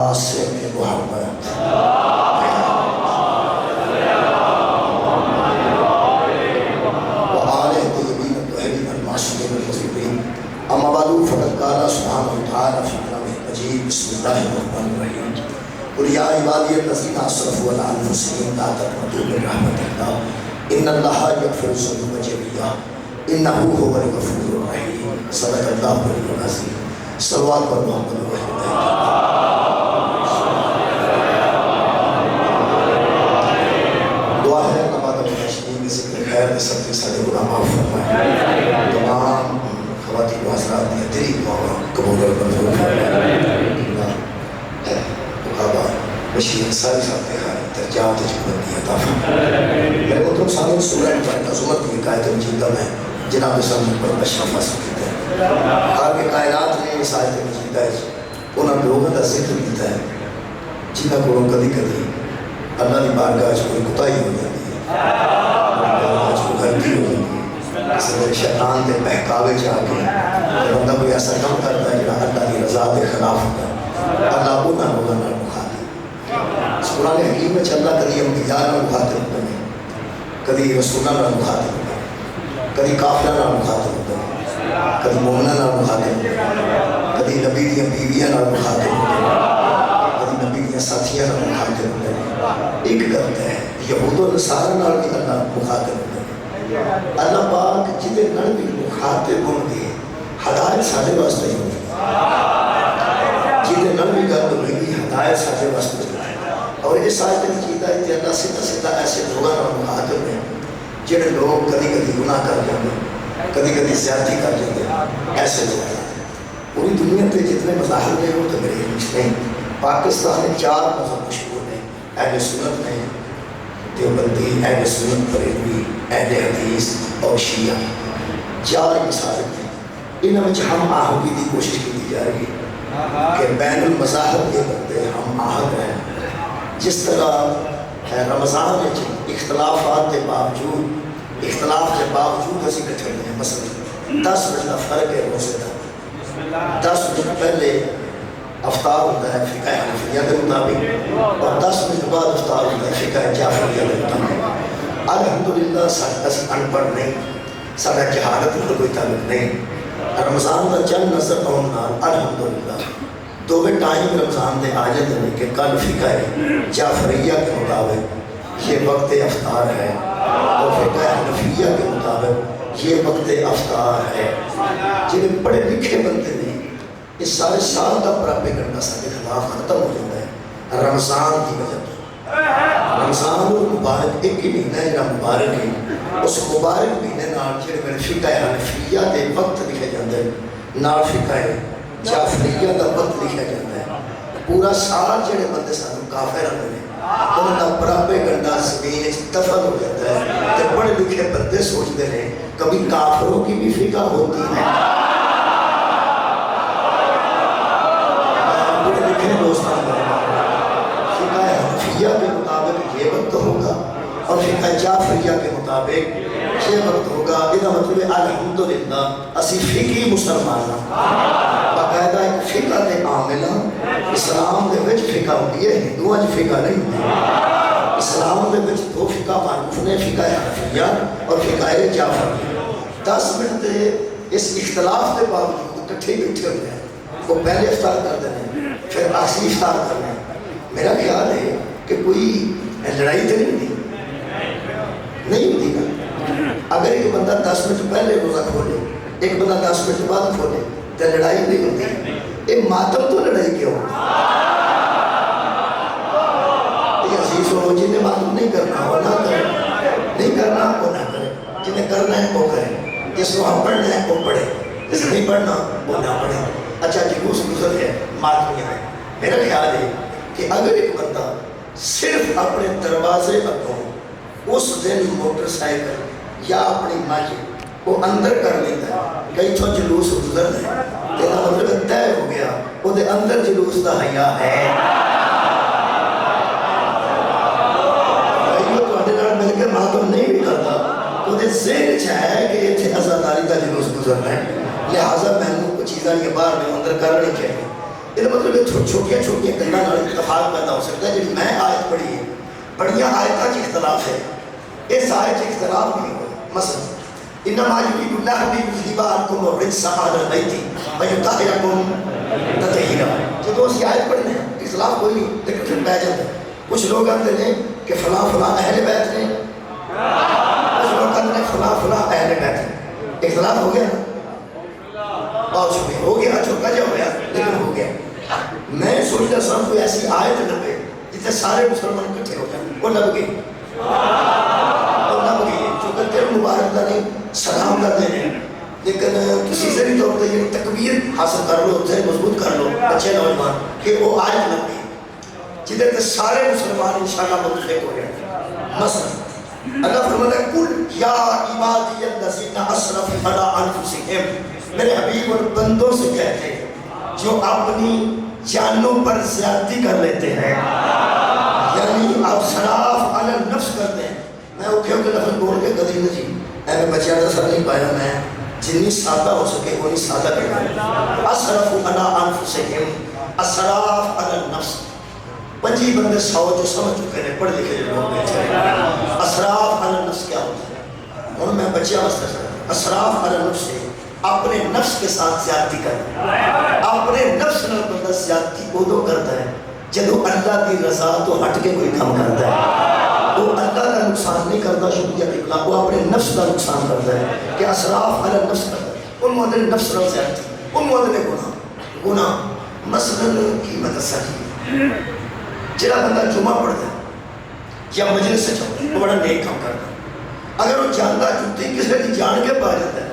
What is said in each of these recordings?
قاسم محمد وآلہ طیبین الطاہرین المعصومین المظلومین اما بعد فقد قال سبحانہ وتعالی فی کلامہ المجید بسم اللہ الرحمن الرحیم قل یا عبادی الذین اسرفوا علی انفسہم لا تقنطوا من رحمۃ اللہ ان اللہ یغفر الذنوب جميعا انہ هو الغفور الرحیم صدق اللہ العظیم صلوات پر محمد سب کے سارے گناہ معاف فرمائے، تمام خواتین و حضرات کی دلی دعا قبول اور منظور فرمائے۔ مقابلہ بشیر ساری صاحب کے خالق درجات بلندی عطا فرمائے۔ میرے محترم سامعین، سورہ مبارکہ عظمت کی آیت مجیدہ میں جناب سامنے پر اشرف حاصل کیتے ہیں۔ خالق کائنات نے اس آیت مجیدہ انہاں لوگوں کا ذکر کیتا ہے جنہاں کو کدی کدی اللہ کی بارگاہ وچ کوئی کوتاہی ہو جاتی ہے، غلطی ہو جاتی ہے، کسی شیطان کے بہکاوے چاہ کے بندہ کوئی ایسا کام کرتا ہے جہاں اللہ کی رضا کے خلاف ہوتا ہے، اللہ انہاں لوگوں نال مخاطب۔ اس قرآن حکیم میں اللہ کدی انبیاء نال مخاطب ہوتے ہیں، کدی رسولوں نال مخاطب ہوتے ہیں، کدی کافروں نال مخاطب ہوتے ہیں، کدی مومناں نال مخاطب ہوتے ہیں، کدی نبی دی بیویاں نال مخاطب ہوتے ہیں، کدی نبی دی ساتھیاں نال مخاطب ہوتے ہیں۔ ایک گل ہے یہود و نصارہ نال بھی اللہ مخاطب ہوتے ہیں۔ اللہ پاک جدے نال بھی مخاطب ہوں گے ہدایت سارے واسطے ہی ہوگی، جدے نال بھی گل ہوگی ہدایت سارے واسطے ہوگی۔ اور اس آیت میں چیتا ہے کہ اللہ سیدھا سیدھا ایسے لوگوں نال مخاطب ہیں جڑے لوگ کدی کدی گناہ کر جاتے ہیں، کدی کدی زیادتی کر جاتے ہیں، ایسے لوگ ہیں۔ پوری دنیا پہ جتنے مذاہب ہیں وہ تو میرے علم سے نہیں، پاکستان میں 4 مذہب مشہور ہیں، اہل سنت میں دیوبندی، اہل سنت بریلوی، اہل حدیث اور شیعہ، 4 مسالک ہیں۔ انہاں وچ ہم آہنگی کی کوشش کی جا رہی ہے کہ بین المذاہب کے بندے ہم آہنگ ہیں۔ جس طرح رمضان میں اختلافات کے باوجود اسی کٹھے ہیں، مثلا 10 منٹ کا فرق ہے روزے کا، 10 منٹ پہلے افطار ہوتا ہے فقہ حنفیہ کے مطابق اور 10 منٹ بعد افطار ہوتا ہے فقہ جعفریہ کے مطابق۔ الحمدللہ اسی ان پڑھ نہیں، سارا جہالت میں کوئی تعلق نہیں۔ رمضان کا چند نظر آن الحمدللہ دوویں ٹائم رمضان دے آ جاتے ہیں کہ کل فقہ جعفریہ کے مطابق یہ وقت افطار ہے اور فقہ حنفیہ کے مطابق یہ وقت افطار ہے۔ جنہیں پڑھے لکھے بنتے نہیں اس سارے سال کا پراپے کرنا سارے خلاف ختم ہو جاتا ہے رمضان کی وجہ سے۔ رمضان مبارک ایک ہی مہینہ ہے مبارک ہے، اس مبارک مہینے نال جڑے میرے فقہ حنفیہ دے وقت لکھے جاندے نال فقہ جعفریہ دا وقت لکھا جاتا ہے۔ پورا سال جڑے بندے سانو کافر ہوندے نے انہاں دا پراپے گنڈا زمین وچ دفن ہو جاتا ہے تے بڑے لکھے بندے سوچتے ہیں کبھی کافروں کی بھی فقہ ہوتی ہے۔ فقہ حنفیہ کے مطابق یہ وقت ہوگا اور فقہ جعفریہ کے مطابق یہ وقت ہوگا۔ یہ مطلب الحمدللہ اسی فقہی مسلمان باقاعدہ ایک فقہ دے عاملہ اسلام دے وچ فقہ ہوتی ہے، ہندوؤں وچ فقہ نہیں ہوتی۔ اسلام دے وچ 2 فقہ معروف نے، فقہ حنفیہ اور فقہ جعفریہ۔ 10 منٹ دے اس اختلاف کے باوجود اکٹھے بیٹھے ہوئے ہیں، وہ پہلے افطار کر دینے پھر آخری افطار کرنا ہے۔ میرا خیال ہے کہ کوئی لڑائی تو نہیں ہوتی نا۔ اگر ایک بندہ 10 منٹ پہلے روزہ کھولے، ایک بندہ 10 منٹ بعد کھولے تو لڑائی نہیں ہوتی۔ یہ ماتم تو لڑائی کیوں؟ یہ عزیز ہو جنہیں ماتم نہیں کرنا وہ نہ کرے، نہیں کرنا وہ نہ کرے، جنہیں کرنا ہے وہ کرے، جس کو ہم پڑھنا ہے وہ پڑھے، جس نہیں پڑھنا وہ نہ پڑھے۔ اچھا جلوس گزر ہے ماتمیہ ہے۔ میرا خیال ہے کہ اگر ایک بندہ صرف اپنے دروازے اگوں اس دن موٹر سائیکل یا اپنی مجھ وہ اندر کر لیتا ہے کئی تو جلوس گزر ہے تیرا مطلب طے ہو گیا وہ دے اندر جلوس دا حیا ہے۔ بھائیو تو نال مل کے ماتم نہیں بھی کرتا تو دے ذہن چاہے کہ یہ تھے عزاداری کا جلوس گزرنا ہے، لہٰذا میں نے کو چیزاں یہ باہر میں اندر کرنی چاہیے۔ یہ مطلب چھوٹیاں چھوٹیاں گلوں اتفاق پیدا ہو سکتا ہے. جی میں آیت پڑھی ہے, بڑیاں آیتوں کی اختلاف ہے, اس آیت کی اختلاف نہیں ہوا. مثلا انما یرید اللہ لیذھب عنکم الرجس اہل البیت ویطہرکم تطہیرا. جب اس کی آیت پڑھنے اختلاف کوئی نہیں, لیکن پھر پہ جاتا ہے. کچھ لوگ کہتے ہیں کہ فلاں فلاں اہل بیت نے, کچھ لوگ کہتے ہیں فلاں فلاں اہل بیت نے. اختلاف ہو گیا نا, بہت شکریہ, ہو گیا, چھوٹا جا ہو گیا لیکن ہو گیا. میں سوچتا سا کوئی ایسی آیت لگے جتنے سارے مسلمان کٹھے ہو جائیں, وہ لگ گئی, وہ لگ گئی. جو کہ تیرے مبارک کا نہیں سلام کا دے رہے ہیں, لیکن کسی سے بھی طور پر یہ تکبیر حاصل کر لو, ذہن مضبوط کر لو بچے نوجوان, کہ وہ آیت لگ گئی جدھر تک سارے مسلمان انشاءاللہ متفق ہو جائیں. مثلا اللہ فرماتا ہے قل یا عبادی الذین اسرفوا علی انفسہم, میرے حبیب اور بندوں سے کہتے ہیں جو اپنی جانوں پر زیادتی کر لیتے ہیں, یعنی اسراف علی النفس کرتے ہیں. میں اوکھے ہو کے لفظ بول کے قدیم جی میں بچہ کا سر نہیں پایا, میں جتنی سادہ ہو سکے وہ نہیں سادہ کرنا. اسرفوا علی انفسہم, اسراف علی النفس. 25 بندے 100 جو سمجھ چکے ہیں, پڑھ لکھے جو لوگ بیٹھے ہیں. اسراف علی النفس کیا ہوتا ہے؟ اور میں بچہ واسطے سر, اسراف علی النفس سے اپنے نفس کے ساتھ زیادتی کرنا. اپنے نفس نے بندہ زیادتی ادو کرتا ہے جدو اللہ کی رضا تو ہٹ کے کوئی کام کرتا ہے. وہ اللہ کا نقصان نہیں کرتا شکریہ قبلہ, وہ اپنے نفس کا نقصان کرتا ہے کہ اسراف علی النفس کرتا ہے. ان معدل نفس رہا زیادتی, ان معدل گناہ. مثلا کی مدرسہ جڑا بندہ جمعہ پڑھتا ہے یا مجلس سے چاہتا ہے وہ بڑا نیک کام کرتا ہے. اگر وہ جانتا جوتی کسی کی جان کے پا جاتا ہے,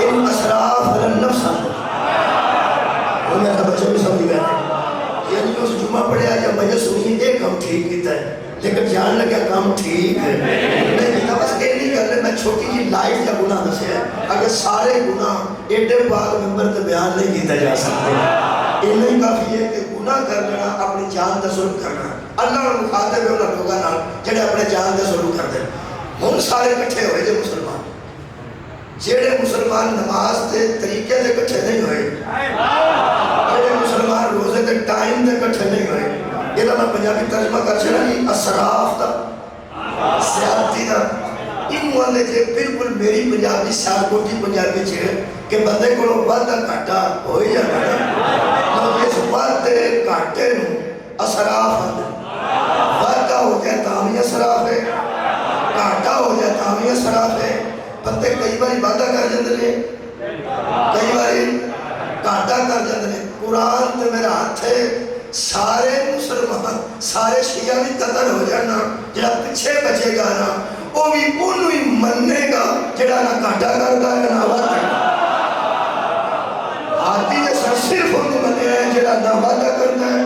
ان اسراف علی النفس آتا ہے. وہ میرا بچہ بھی سمجھ گیا ہے, یعنی اس جمعہ پڑھیا یا مجلس سنی ایک کام ٹھیک کیتا ہے, لیکن جان لگا کام ٹھیک ہے نہیں کیتا. بس یہ نہیں کر لے, میں چھوٹی جی لائف یا گناہ دسے ہے. اگر سارے گناہ ایڈے پاک ممبر تے بیان نہیں کیتا جا سکتے, یہ نہیں کافی ہے کہ گناہ کر لینا اپنی جان کا ظلم کرنا. اللہ نے مخاطب ہے انہوں لوگوں نال جڑے اپنے جان کا ظلم کرتے ہیں. ہن سارے کٹھے ہوئے جو مسلمان, جڑے مسلمان نماز کے طریقے سے کٹھے نہیں ہوئے, جڑے مسلمان روزے کے ٹائم سے کٹھے نہیں ہوئے, یہ میں پنجابی ترجمہ کر چلا جی اسراف دا زیادتی دا. ان والے جے بالکل میری پنجابی سیالکوٹی پنجابی چھے کہ بندے کو وعدہ گھاٹا ہو ہی جانا ہے. اس وعدے گھاٹے نو اسراف ہے, وعدہ ہو جائے تامی اسراف ہے, گھاٹا ہو جائے تامی اسراف ہے. بندے کئی باری وعدہ کر جاندے نے, کئی باری گھاٹا کر جاندے نے. قرآن تے میرا ہاتھ ہے, سارے مسلمان سارے شیعہ بھی قتل ہو جانا, جڑا پیچھے بچے گا نا وہ بھی انہوں ہی مننے گا جڑا نہ گھاٹا کرتا ہے نہ وعدہ. آدھی جیسا صرف انہوں مننے ہیں جڑا نہ وعدہ کرتا ہے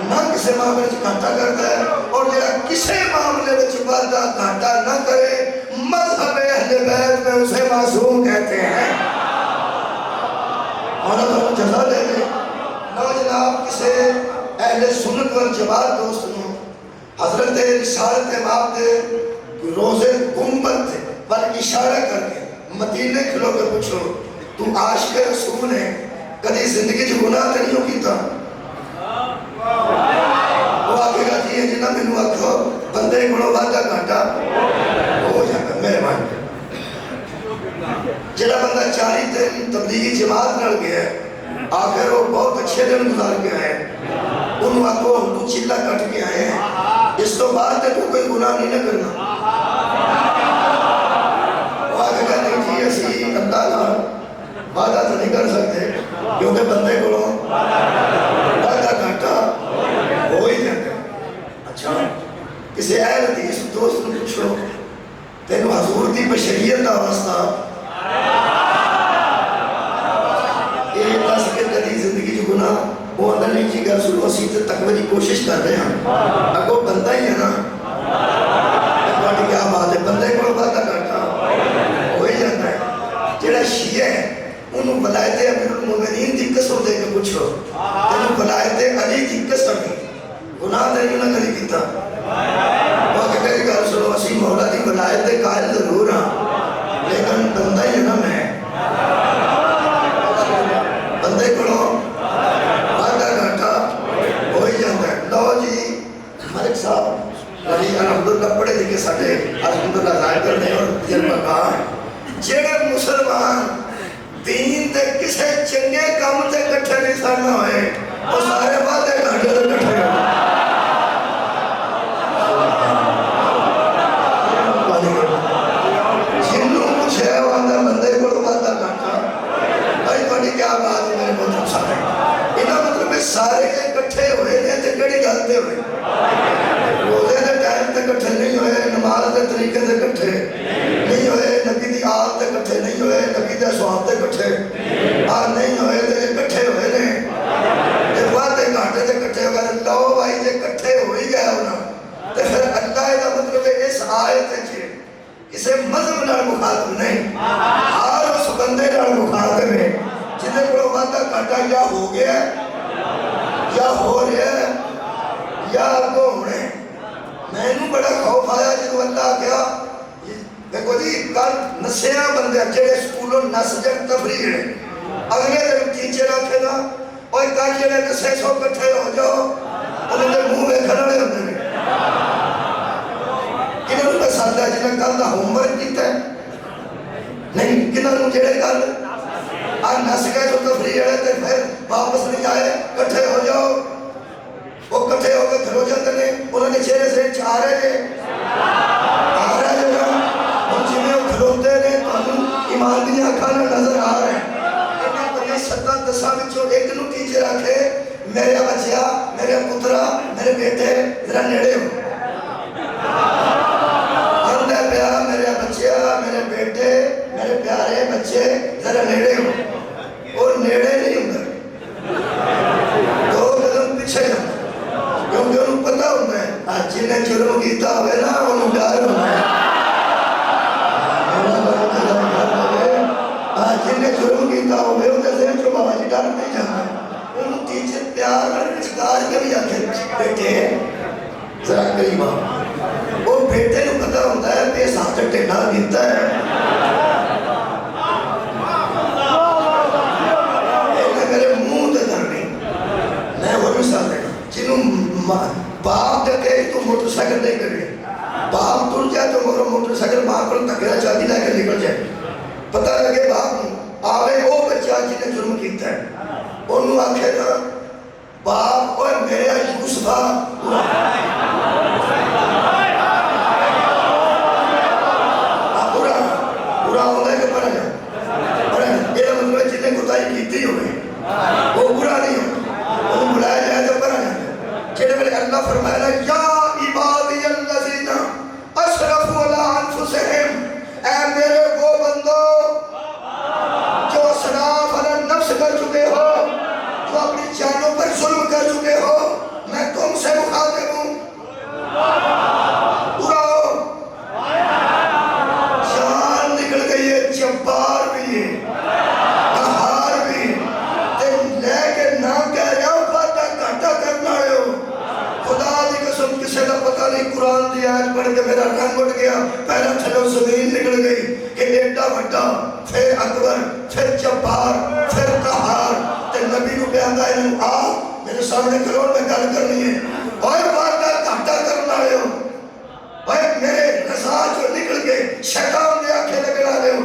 نہ کسی معاملے سے گھاٹا کرتا ہے, اور جڑا کسی معاملے میں وعدہ گھاٹا نہ کرے مذہب اہل بیت میں اسے معصوم کہتے ہیں. اور تو جزا دے دیں نو جناب کسی اہل سنت والجماعت دوست نے حضرت رسالت امام دے روزے گنبد تھے پر اشارہ کر کے مدینے کھلو کے پوچھو تو عاشق رسول ہے, کدی زندگی جو گناہ تے نہیں ہو کیتا؟ وہ آگے گا جی ہے جنہ میں نو آکھو بندے گھڑو وعدہ گھاٹا ہو جاتا. میرے مان جڑا بندہ 40 دن تبلیغی جماعت نہ گیا ہے, آخر وہ بہت اچھے دن گزار کے آئے, انہوں آکھو ہم تو چلہ کٹ کے آئے ہیں, اس تو بعد تک کوئی گناہ نہیں نہ کرنا. وہ آگے کہا نہیں جی اسی اللہ کا وعدہ تو نہیں کر سکتے کیونکہ بندے کو وعدہ گھاٹا ہو ہی جاتا ہے. اچھا کسی اہل حدیث دوست نے پوچھو تینو حضور دی بشریت دا واسطہ یہ دس کے کدی زندگی جو گناہ وہ اندر نہیں جی گا رسول اسی تقوی دی کوشش کر رہے ہیں. اگو بندہ ہی ہے نا, کیا بات ہے, بندے کو وعدہ کرتا ہو ہی جاتا ہے. جڑا شیعہ ہے انہوں ولایت امیر المومنین دی قسم دے کے پوچھو تینوں ولایت علی دی قسم دی گناہ دے نہ کری کیتا. وہ کہتے ہیں کہ رسول اسی مولا دی ولایت دے قائل ضرور ہاں لیکن بندہ ہی ہے نا, میں بندے کو وعدہ جی ملک صاحب رہی الحمدللہ پڑھے لکھے ساڈے الحمدللہ ظاہر نے اور تجربہ کار جڑے مسلمان دین تے کسے چنگے کام تے کٹھے نہیں سن ہوئے وہ سارے وعدے گھاٹے تے کٹھے ہوئے جنوں پوچھے وعدہ بندے کو وعدہ گھاٹا بھائی بڑی کیا بات ہے میرے محترم صاحب انہاں مطلب سارے کٹھے ہوئے نے تے کیڑی گل تے ہوئے روزے دے ٹائم تے کٹھے نہیں ہوئے نماز دے طریقے تے کٹھے نہیں ہوئے نبی دی آل تے کٹھے نہیں ہوئے نبی دے صحاب تے کٹھے نہیں ہوئے تے کٹھے ہوئے نے تے وعدے گھاٹے تے کٹھے ہو گئے لو بھائی جے کٹھے ہو ہی گئے ہونا تے پھر اللہ دا مطلب ہے اس آیت وچ کسے مذہب نال مخاطب نہیں ہر اس بندے نال مخاطب ہے جن کو وعدہ گھاٹا یا ہو گیا یا ہو رہا ہے یا کو ہونے میں نے بڑا خوف آیا جب اللہ کیا دیکھو جی کل نسیاں بندے جڑے سکولوں نس جن تفریح ہے اگلے دن ٹیچر آکھے نا اور کل جڑے نسے سو کٹھے ہو جاؤ انہوں نے منہ میں کھڑے ہوتے ہیں کنہوں نے پسند ہے جنہیں کل دا ہوم ورک کیتا ہے نہیں کنہوں نے جڑے کل آج نس گئے تو تفریح ہے تو پھر واپس نہیں آئے کٹھے ہو جاؤ وہ کٹھے ہو کے کھلو جاتے ہیں انہوں نے چہرے سے آ رہے ہیں اور جنہیں وہ کھلوتے ہیں تو ایمان دیا کھانا نظر آ رہے ہیں انہیں پڑھیں 17 بچوں ایک نو ٹیچر آکھے میرے بچیا میرے پترہ میرے بیٹے ذرا نیڑے ہو اندھے پیا میرے بچیا میرے بیٹے میرے پیارے بچے ذرا نیڑے ہو اور نیڑے نہیں ہوں دو قدم پیچھے جاتا کیونکہ انہوں پتہ ہوتا ہے جنہیں جرم کیتا ہوئے نا انہوں ڈر ہوتا ہے جنہیں جرم کیتا ہوئے انہیں ذہن جو بابا جی ڈر نہیں جانا انہوں ٹیچر پیار اور چکار کے بھی آکھے بیٹے ذرا قریب آؤ وہ بیٹے کو پتہ ہوتا ہے بے ساتھ ٹیڑھا کیتا ہے میرے منہ تے دھرنی میں وہ مثال دینا جنہوں باپ دیکھے تو موٹر سائیکل نہیں کرے باپ تر جائے تو موٹر سائیکل ماں کو تکڑا چاہتی لے کے نکل جائے پتہ لگے باپ آوے وہ بچہ جنہیں جرم کیتا ہے انہوں آکھے نا باپ اور میرے یوسفہ پورا ہوتا ہے کہ پڑھا جائے یہ مطلب جنہیں کتائی کیتی ہوئے وہ برا نہیں ہو انہوں بلایا جائے تو پڑھا جائے جنہیں میرے اللہ فرمایا نا یا عبادی الذین اسرفوا علی انفسہم اے میرے وہ بندو جو اسراف علی نفس کر چکے ہو جو اپنی جانوں پر ظلم کر چکے ہو میں تم سے مخاطب ہوں برا ہو جان نکل گئی ہے جبار بھی ہے پتہ نہیں قرآن دی آیت پڑھ کے میرا رنگ اٹھ گیا پہلا تھلو زمین نکل گئی کہ ایڈا بڑا پھر اکبر پھر جبار پھر قہار تے نبی کو بیان دا انہوں آ میرے سامنے کروڑ میں گل کرنی ہے اور وعدہ گھاٹا کرنا ہے اور میرے رضا جو نکل گئے شیطان دے آنکھیں لگنا رہے ہو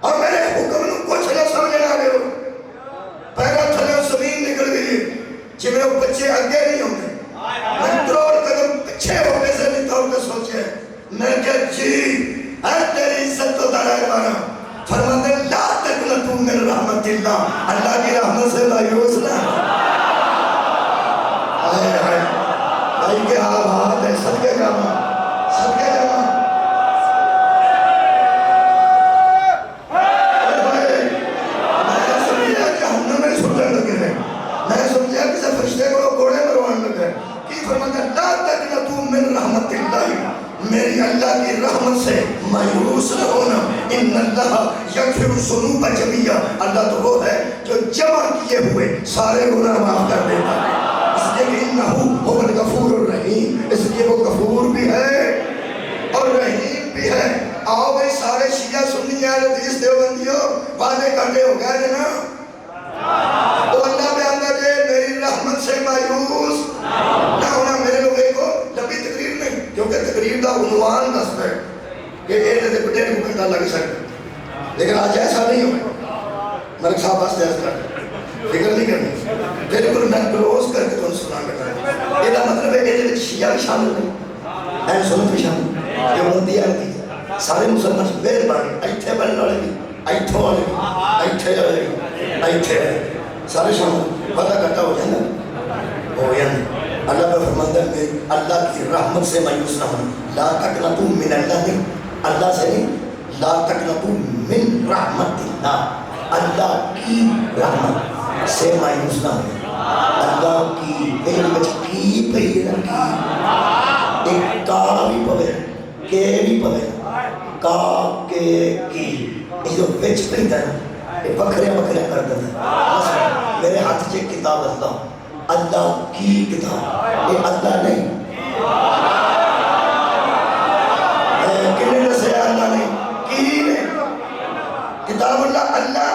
اور میرے حکم نو کچھ نہ سمجھنا رہے ہو پہلا تھلو زمین نکل گئی جی میں وہ بچے آگے نہیں ہوں گے میں کروڑ قدم پچھے ہو کے ذہنی طور پہ سوچے میں کہا جی اے تیری عزت تو دارائے مانا فرماتے لا تقنطوا من رحمت اللہ اللہ کی رحمت سے مایوس نہ آئے آئے بھائی کیا بات ہے صدقے جانا صدقے جانا میں سمجھا جہنم میں سننے لگے ہیں میں سمجھا کسی فرشتے کو گھوڑے مروان لگے کی فرماتا لا تقنطوا من رحمت اللہ میری اللہ کی رحمت سے مایوس نہ ہونا ان اللہ یغفر الذنوب جميعا اللہ تو وہ ہے جو جمع کیے ہوئے سارے گناہ معاف کر دیتا ہے اس لیے کہ انہ هو الغفور الرحیم اس لیے وہ غفور بھی ہے اور رحیم بھی ہے آؤ بھائی سارے شیعہ سنی اہل حدیث دیوبندیوں وعدے کرتے ہو گئے نا تو اللہ بیان کرے میری رحمت سے مایوس عنوان دستا ہے کہ یہ بڑے کو گھنٹہ لگ سکتا، لیکن آج ایسا نہیں ہو۔ ملک صاحب واسطے ایسا کر فکر نہیں کرنی، بالکل میں کلوز کر کے تمہیں سنا کرنا۔ یہ مطلب ہے کہ شیعہ بھی شامل نہیں، اہل سنت بھی شامل، یہ مندی آتی سارے مسلمان بیر بڑھے، ایتھے بڑھنے والے بھی، ایتھے والے بھی، ایتھے والے بھی، ایتھے سارے شامل، پتہ کرتا ہو جائے نا ہو یا نہیں۔ اللہ کا فرماتا ہے کہ اللہ کی رحمت سے مایوس نہ ہونا، لا تقنطوا من اللہ، اللہ سے نہیں، لا تقنطوا من رحمت اللہ، اللہ کی رحمت سے مایوس نہ ہونا۔ اللہ کی ایک بچ کی پہی ہے، ایک کا بھی پوے کے بھی پوے، کا کے کی یہ جو بچ پہی ہے یہ بکھرے بکھرے کر دیتا ہے۔ میرے ہاتھ سے کتاب اللہ، اللہ کی کتاب، یہ اللہ نہیں، کنے دسے اللہ نہیں، کی نہیں، کتاب اللہ، اللہ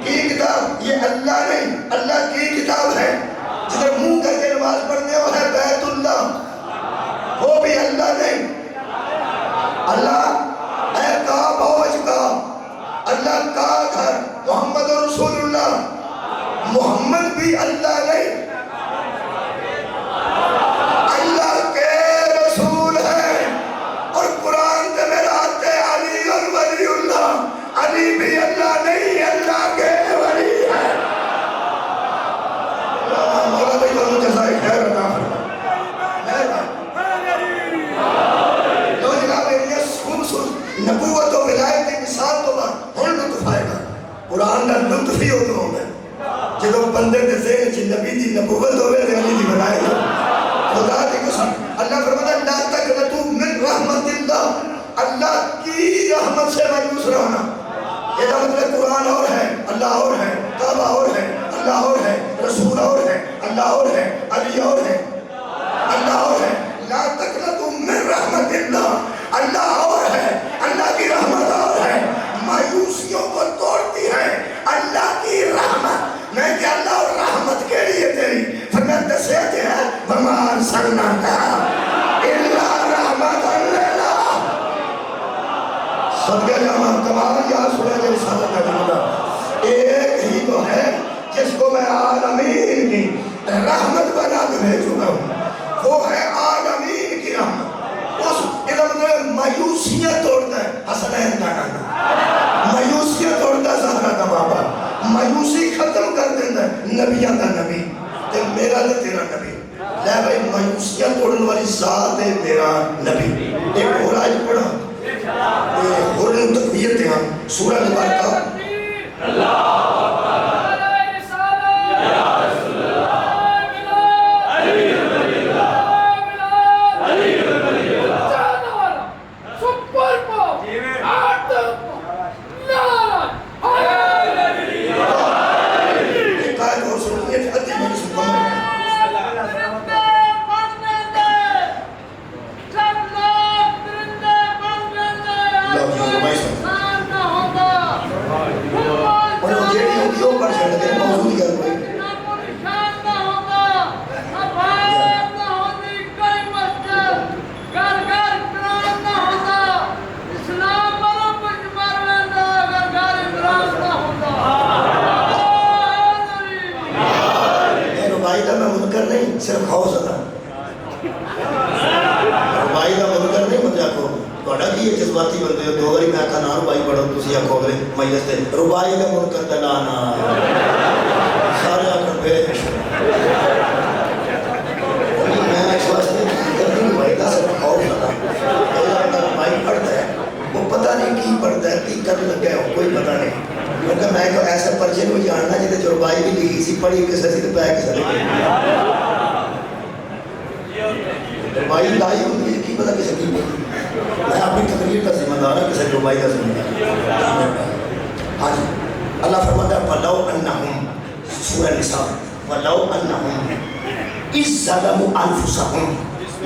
کی کتاب، یہ اللہ نہیں، اللہ کی کتاب ہے۔ جدھر منہ کر کے نماز پڑھنے ہو ہے بیت اللہ، وہ بھی اللہ نہیں، اللہ اے کا بوجھ کا، اللہ کا گھر محمد رسول اللہ، محمد بھی اللہ نہیں، اللہ کے رسول ہے۔ اور قرآن سے میرا آتے علی اور ولی اللہ، علی بھی اللہ نہیں، اللہ کے ولی ہے۔ مولا بھائی بہت جزائے خیر عطا فرمائے۔ تو جناب یہ نبوت و ولایت کی مثال تو ہن لطف آئے گا، قرآن کا لطف ہی ہوتا ہوگا جدو بندے دے ذہن چ نبی دی نبوت ہوئے تے علی دی بنائے گا۔ خدا کی قسم اللہ فرماتا ہے لا تقنطوا من رحمت اللہ، اللہ کی رحمت سے مایوس نہ ہونا۔ یہ مطلب قرآن اور ہے، اللہ اور ہے، کعبہ اور ہے، اللہ اور ہے، رسول اور ہے، اللہ اور ہے، علی اور ہے، اللہ اور ہے۔ لا تقنطوا من رحمت اللہ، اللہ اور ہے، اللہ کی رحمت اور ہے، مایوسیوں کو توڑتی ہے اللہ کی رحمت۔ میں کہ اللہ اور رحمت کے لیے تیری فرمایا دسیتے ہیں وما ارسلناک الا رحمۃ للعالمین۔ صدقہ جامع کمال یا سورہ رسالت کا جملہ ایک ہی تو ہے جس کو میں عالمین کی رحمت بنا کے بھیجوں گا، وہ ہے عالمین کی رحمت۔ اس کا مطلب مایوسیاں توڑتا ہے حسنین کا نانا، مایوسیاں توڑتا ہے زہرا کا بابا، مایوسی ختم کر دینا ہے نبیاں کا نبی تے میرا تے تیرا نبی۔ لے بھائی مایوسیاں توڑن والی ذات ہے میرا نبی۔ ایک اور آج پڑھا اور تقویت ہے سورہ مبارکہ اللہ صرف خوف تھا ربائی کا منکر نہیں مجھے آکھو توڑا کی یہ جذباتی بندے ہو دو باری میں آکھا نہ ربائی پڑھو تسی آکھو گلے مجلس دے ربائی کا منکر دلانا سارے آکھر بھیش میں اس واسطے کبھی ربائی کا صرف خوف تھا اللہ کا ربائی پڑھتا ہے وہ پتہ نہیں کی پڑھتا ہے کی کر لگے ہو کوئی پتہ نہیں کیونکہ میں کو ایسا پرچے کو جاننا جیتے جو ربائی بھی لکھی سی پڑھی کسے سی تو پہ کسے لگے ربائی لائی ہوتی ہے کی پتہ کسے کی میں اپنی تقریر کا ذمہ دار ہے کسے ربائی کا ذمہ دار ہاں جی اللہ فرماتا ہے وَلَوْ أَنَّهُمْ سورہ نساء وَلَوْ أَنَّهُمْ اِذْ ظَلَمُوا أَنفُسَهُمْ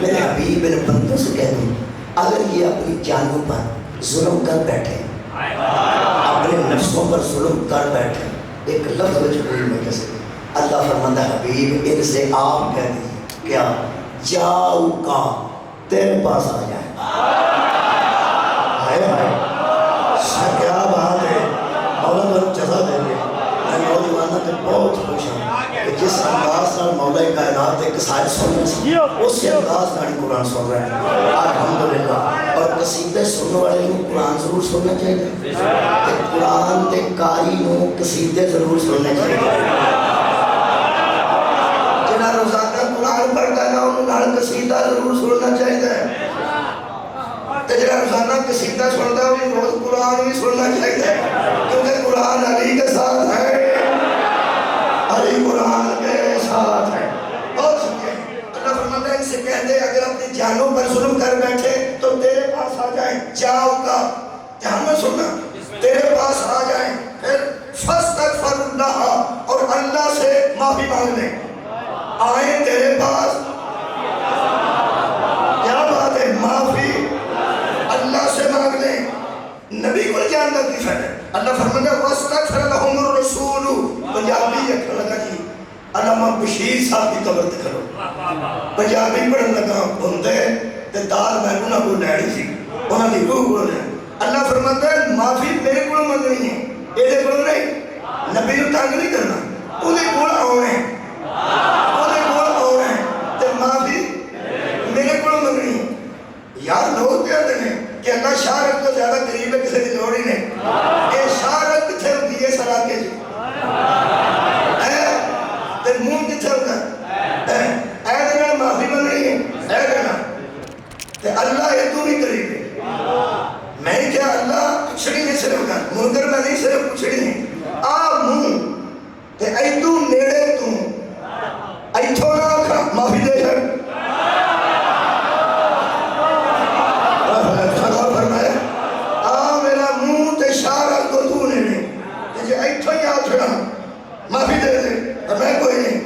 میرے حبیب میرے بندوں سے کہہ دوں اگر یہ اپنی جانوں پر ظلم کر بیٹھے اپنے نفسوں پر ظلم کر بیٹھے ایک لفظ وجہ کوئی میں کسے اللہ فرماتا ہے حبیب ان سے آپ کہہ دیجئے کیا جاؤ کا تیرے پاس آ جائیں. کیا بات ہے. مولا تمہیں جزا دے گے. میں نوجوانوں سے بہت خوش ہوں کہ جس انداز سے مولا کائنات ایک سائر سن رہے ہیں اس انداز میں قرآن سن رہے ہیں الحمدللہ. اور قصیدے سننے والے کو قرآن ضرور سننا چاہیے کہ قرآن کے قاری کو قصیدے ضرور سننے چاہیے. جنہاں روزانہ قرآن پڑھتا ہے نا انہوں نے قصیدہ ضرور سننا چاہیے. جنہاں روزانہ قصیدہ سنتا ہے انہیں روز قرآن بھی سننا چاہیے کیونکہ قرآن علی کے ساتھ ہے. علی قرآن کے ساتھ ہے. اور سنیے اللہ فرماتا ہے ان سے کہہ دے اگر اپنی جانوں پر ظلم کر بیٹھے تو تیرے پاس آ جائیں. جاؤ کا دھیان میں سننا, تیرے پاس آ جائیں پھر فاستغفر اللہ اور اللہ سے معافی مانگ لیں. آئیں تیرے پاس, کیا بات ہے, معافی اللہ سے مانگ لیں. نبی کو جاننا کی فائدہ. اللہ فرماتا ہے واستغفر لهم الرسول. پنجابی اکھر لگا جی علامہ بشیر صاحب کی قبر دکھلو. پنجابی پڑھن لگا بندے تے دال میں انہاں کو لینی سی, انہاں دی روح کو لے. اللہ فرماتا ہے معافی میرے کو منگنی ہے, یہ کو نہیں. نبی کو تنگ نہیں کرنا, انہیں کو آنے انہیں کو آنے تے معافی میرے کو منگنی ہے. یار لوگ کہتے ہیں کہ اللہ شہرت تو زیادہ قریب ہے کسی کی لوڑ ہی نہیں. یہ شہرت کتنے ہوتی ہے سرا کے جی تے منہ کتنے ہوتا ہے اے دینا معافی منگنی ہے اے دینا تے اللہ یہ تو نہیں قریب ہے. میں کیا اللہ پچھڑی نہیں صرف گا منکر میں نہیں صرف پچھڑی نہیں آ منہ تے ایتو نیڑے تو ایتھو نہ آکھا معافی دے کر معافی دے دے اور میں کوئی نہیں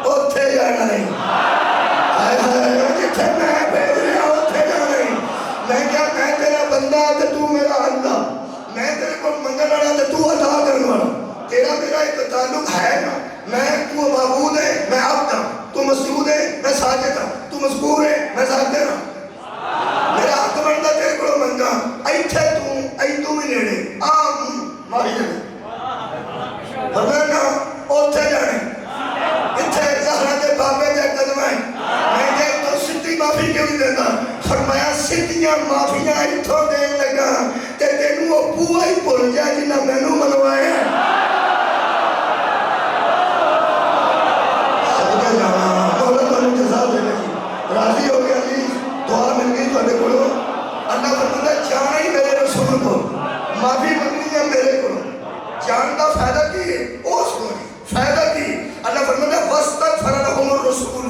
اتھے جانا نہیں. جتھے میں بھیج رہا اتھے جانا نہیں. میں کیا میں تیرا بندہ تے تو میرا اللہ, میں تیرے کو منگل والا تے تو عطا کرنے والا. تیرا میرا ایک تعلق ہے نا, میں تو معبود ہے میں عبد ہوں, تو مسجود ہے میں ساجد ہوں, تو مذکور ہے میں ذاکر ہوں. میرا حق بنتا تیرے کو منگا ایتھے تو بھی نیڑے معافی دے دے. فرمانا اوتھے جانے اتھے زہرہ دے بابے دے قدمائیں. میں کہ تو سدھی معافی کیوں نہیں دیتا. فرمایا سدھیاں معافیاں اتھوں دین لگا تے تینوں وہ بوا ہی بھول جائے جنہاں میں نوں منوائے. صدقہ جانا مولا تمہیں جزا دے لگی. راضی ہو گیا جی, دعا مل گئی تو اڈے کھولو. اللہ فرماتا ہے جانا ہی میرے رسول کو, معافی منگنی ہے میرے کو. جانتا فائدہ کی او سنوی فائدہ کی. اللہ فرماتا ہے واستغفر لهم الرسول.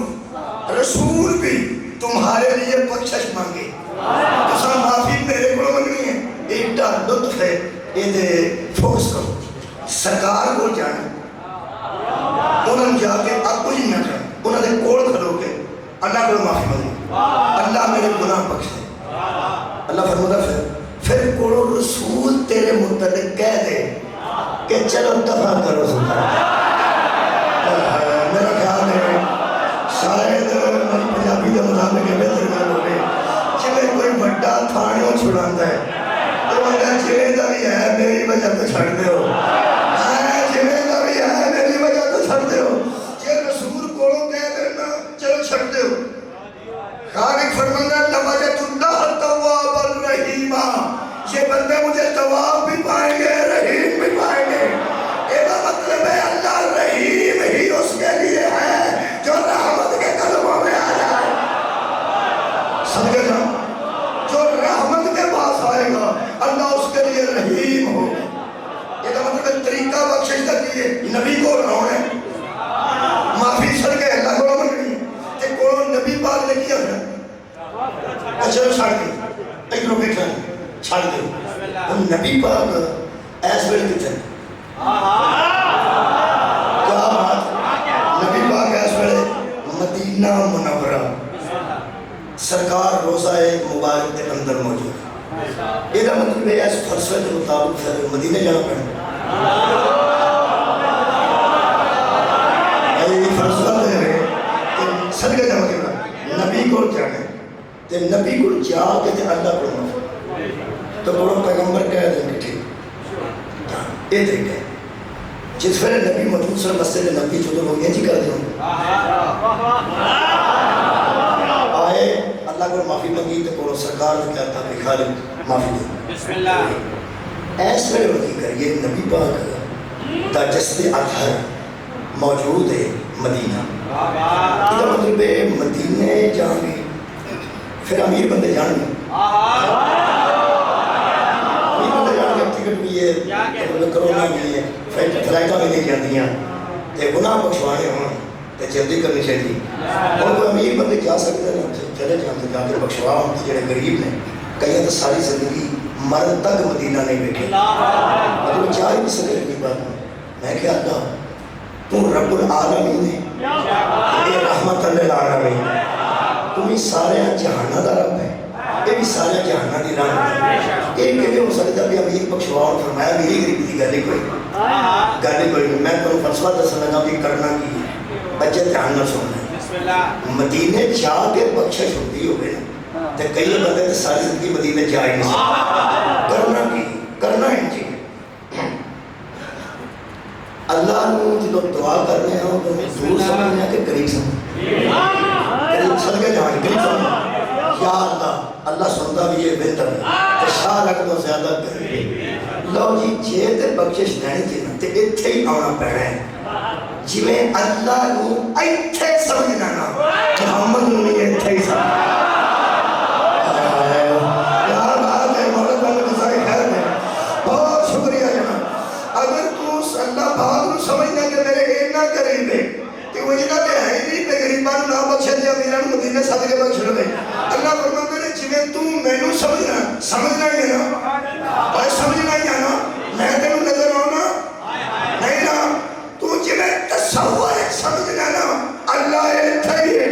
رسول بھی تمہارے لیے بخشش مانگے. تسا معافی میرے کو منگنی ہے. ایڈا لطف ہے یہ دے فوکس کرو. سرکار کو جانا انہوں نے جا کے اب کچھ نہیں کرنا, انہوں نے کوڑ کھلو کے اللہ کو معافی مانگی. اللہ میرے گناہ بخش دے. اللہ فرماتا ہے پھر کوڑو رسول تیرے متعلق کہہ دے کہ چلو دفع کرو سلطان. میرا خیال ہے شاید میری پنجابی کے مطابق بہتر گل ہوگی جی کوئی بڑا تھانیوں چھڑاتا ہے تو اگر جویں دا بھی ہے میری وجہ تو چھڑ دے ہو, جویں دا بھی ہے میری وجہ تو چھڑ دے ہو. جی رسول کولوں کہہ دینا چلو چھڑ دے ہو. خالق فرماتا ہے لوجدت اللہ توابا الرحیما. یہ بندے مجھے تواب بھی پائیں گے رحیم بھی پائیں گے. یہ مطلب ہے اللہ رحیم ہی اس کے لیے ہے جو رحمت کے قدموں میں آ جائے. سمجھے نا, جو رحمت کے پاس آئے گا اللہ اس کے لیے رحیم ہوگا. یہ مطلب طریقہ بخشش کا دیئے نبی کو رہونے معافی سر کے اللہ کو منگنی کہ کون نبی پاک نے کیا ہے. اچھا چھاڑ دی ایک رو بیٹھا چھاڑ دی ہم نبی پاک ایس ویل کتنے کیا بات. نبی پاک ایس ویل مدینہ منورہ سرکار روزہ مبارک کے اندر موجود. یہ مطلب ہے اس فلسفے کے مطابق پھر مدینہ جانا پڑا. فلسفہ ہے کہ صدقہ جانا نبی کو جانے تے نبی کو جا کے تے اللہ کو معافی تو بڑا پیغمبر کہہ دیں کہ ٹھیک یہ طریقہ ہے جس ویلے نبی محمد صلی اللہ علیہ وسلم نبی جو لوگ یہ کر دیں آئے اللہ کو معافی منگی تو بولو سرکار نے کہتا کہ خالق معافی دے بسم اللہ ایس ویلے وقتی کریے نبی پاک دا جسد اطہر موجود ہے مدینہ یہ مطلب ہے مدینہ جان گے پھر امیر بندے جان گے امیر بندے جان گے ٹکٹ بھی ہے کرونا بھی ہے فلائٹاں بھی لے کے آتی ہیں تے گناہ بخشوانے ہوں تے جلدی کرنی چاہیے اور کوئی امیر بندے جا سکتے ہیں چلے جاتے جا کے بخشوا ہوں جڑے غریب نے کہیں تو ساری زندگی مرد تک مدینہ نہیں بیٹھے مطلب چاہ ہی نہیں سکے اتنی بات میں کہا اللہ تو رب العالمین ہے یہ رحمت للعالمین تم ہی سارے جہانہ دا رب ہے یہ بھی سارے جہانہ دی رحمت ہے یہ کہتے ہو سکتا بھی امیر بخشواؤں فرمایا میری غریبی دی گلی کوئی میں تو فلسفہ دسنا لگا بھی کرنا کی بچے دھیان نہ سننا مدینے جا کے بخشش ہوتی ہو گئے تے کئی بندے تے ساری زندگی مدینے جا ہی نہیں سکتے کرنا کی کرنا ہے جی اللہ نے جب دعا کرنے ہیں تو دور سمجھنے ہیں کہ قریب سمجھنے قریب صدقے جہاں قریب سمجھنے یا اللہ اللہ سنتا بھی یہ بہتر ہے کہ شاہ رکھ دو زیادہ قریب لو جی جے تے بخشش نہیں تھی نا تے اتھے ہی آنا پڑھا ہے جی میں اللہ نو ایتھے سمجھنا نا محمد نو نہیں ایتھے ہی سمجھنا یار بات ہے مولا تعالیٰ کے سارے خیر میں بہت شکریہ جناب اگر تو اللہ بھاگ نو سمجھنا کہ میرے اینا قریب ہے کہ وہ جنہ تے ہے نہیں پہ غریبان نہ بخشے دیا میران مدینہ صدقے بخش لے اللہ فرماتا ہے جی تو میں نو سمجھنا ہی ہے نا اور سمجھنا ہی ہے نا میں تے نو نظر آنا نہیں نا تو جی میں تصور سمجھنا نا اللہ ایتھے ہی ہے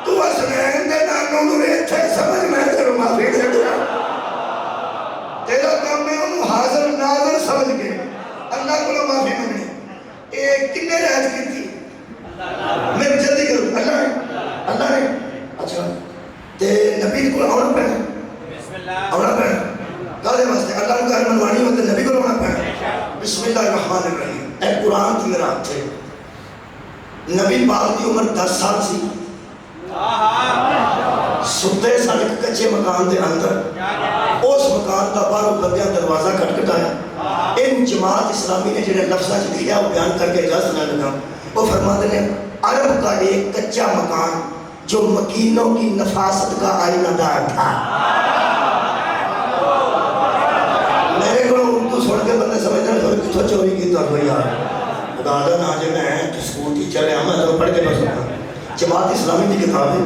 تو اسنین دے نانوں نو ایتھے سمجھ میں تے نو معافی دے دیا تیرا کام میں انہوں حاضر ناظر سمجھ کے اللہ کو معافی منگنی ایک کنے رہت کی تھی میں جلدی کروں اللہ نے اچھا تے نبی کو آنا پہنا آنا پہنا کہا واسطے اللہ کو گھر منوانی ہوتے نبی کو آنا پہنا بسم اللہ الرحمن الرحیم اے قرآن کی رات تھے نبی پاک کی عمر 10 سال سی ستے سارے کچھے مکان دے اندر اس مکان کا باہر بندیاں دروازہ کٹکٹایا ان جماعت اسلامی نے جنہیں لفظہ لکھیا وہ بیان کر کے اجازت نہ لگا وہ فرماتے ہیں عرب کا ایک کچا مکان جو مکینوں کی نفاست کا آئینہ دار تھا میرے کو اردو سن کے بندے سمجھتے ہیں کتھو چوری کی تو کوئی یار دادا ناجے میں ہیں تو سکول ٹیچر ہیں میں تو پڑھ کے پڑھ سکتا ہوں جماعت اسلامی کی کتاب ہے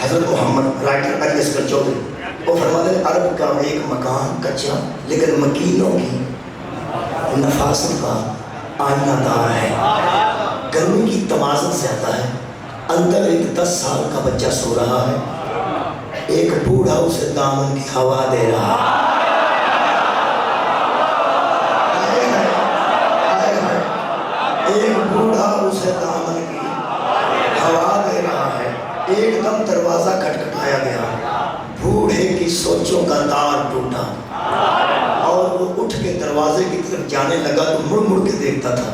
حضرت محمد رائٹر علی اصغر چودھری وہ فرماتے ہیں عرب کا ایک مکان کچا لیکن مکینوں کی نفاست کا آئینہ دار ہے گرمی کی تمازن زیادہ ہے اندر ایک 10 سال کا بچہ سو رہا ہے ایک بوڑھا اسے دامن کی ہوا دے رہا ہے ایک بوڑھا اسے دامن کی ہوا دے رہا ہے ایک دم دروازہ کھٹکھٹایا گیا بوڑھے کی سوچوں کا تار ٹوٹا اور وہ اٹھ کے دروازے کی طرف جانے لگا تو مڑ مڑ کے دیکھتا تھا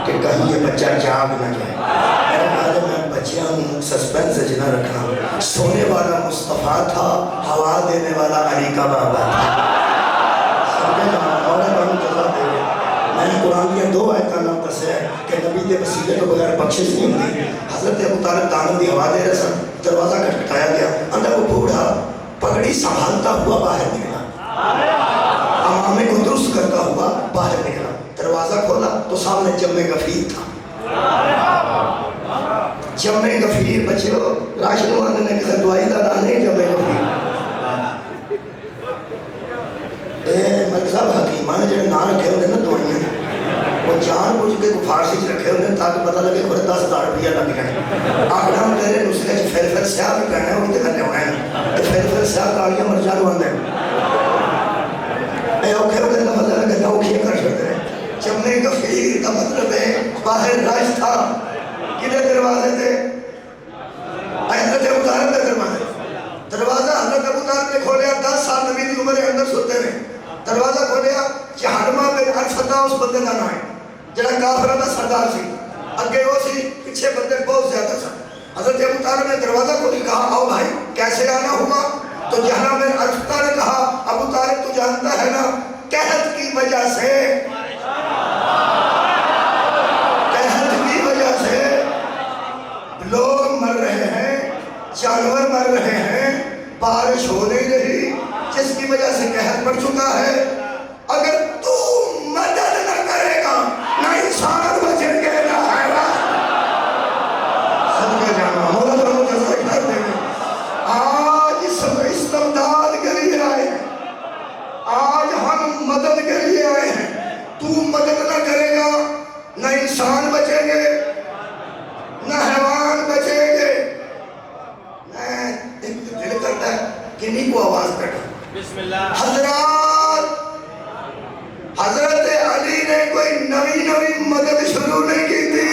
کہ کہیں یہ بچہ جاگ نہ جائے میرے خیال میں بچیاں سسپینس جنہ رکھنا سونے والا مصطفیٰ تھا ہوا دینے والا علی کا بابا تھا میں نے قرآن کی 2 آیتاں نام دسے ہے کہ نبی کے وسیلے کو بغیر بخشش نہیں ہوتی حضرت ابو طالب دامن دی ہوا دے رہے سن دروازہ کھٹکھٹایا گیا اندر وہ بوڑھا پگڑی سنبھالتا ہوا باہر نکلا امامے کو درست کرتا ہوا باہر نکلا دروازہ کھولا تو سامنے جمع غفیر تھا جمع غفیر بچے ہو راشد محمد نے کہا دعائی دا نام نہیں جمع غفیر ملک صاحب حکیمان جنہیں نام رکھے ہوئے نا دعائیاں وہ جان بوجھ کے فارسی چ رکھے ہوئے تاکہ پتہ لگے خود 10,000 روپیہ لگ گئے آخر ہم تیرے نسخے چ پھر سیاہ بھی کرنا ہے وہ بھی کرنے ہوئے ہیں پھر سیاہ کالیاں مرجان ہوندے اے اوکھے ہوئے کا مطلب ہے کہ اوکھے کر سکتے ہیں جمع غفیر کا مطلب ہے باہر راج تھا کدھر دروازے تھے حضرت ابو طالب کے دروازے دروازہ اس بندے کا نام ہے جڑا کافرہ دا سردار سی اگے وہ سی پیچھے بندے بہت زیادہ سن حضرت ابو طالب نے دروازہ کھولی کہا آؤ بھائی کیسے آنا ہوگا تو جہاں میں ارفتا نے کہا ابو طالب تو جانتا ہے نا قحط کی وجہ سے لوگ مر رہے ہیں جانور مر رہے ہیں بارش ہو نہیں رہی جس کی وجہ سے قحط پڑ چکا ہے اگر تو مدد نہ کرے گا نہ انسان بچیں گے نہ حیوان صدقے جانا مولا تو جزا کر دے گے آج استمداد کے لیے آئے ہیں آج ہم مدد کے لیے آئے ہیں تو مدد نہ کرے گا نہ انسان بچیں گے نہ حیوان بچیں گے میں دل کرتا ہے کنی کو آواز بیٹھا بسم اللہ حضرت علی نے کوئی نوی مدد شروع نہیں کی تھی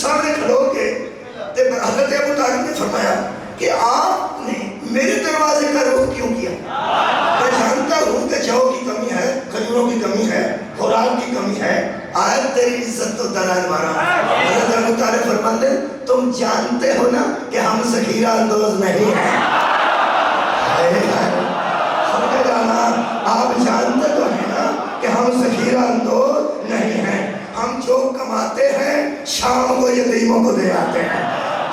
سامنے کھڑو کے حضرت ابو طالب نے فرمایا کہ آپ نے میرے دروازے کا رخ کیوں کیا میں جانتا ہوں کہ جو کی کمی ہے کھجوروں کی کمی ہے خوراک کی کمی ہے آج تیری عزت تو دلال مارا حضرت ابو طالب فرماتے تم جانتے ہو نا کہ ہم ذخیرہ اندوز نہیں ہیں سمجھے جانا آپ جانتے تو ہیں نا کہ ہم ذخیرہ اندوز نہیں ہیں ہم جو کماتے ہیں شام کو یتیموں کو دے آتے ہیں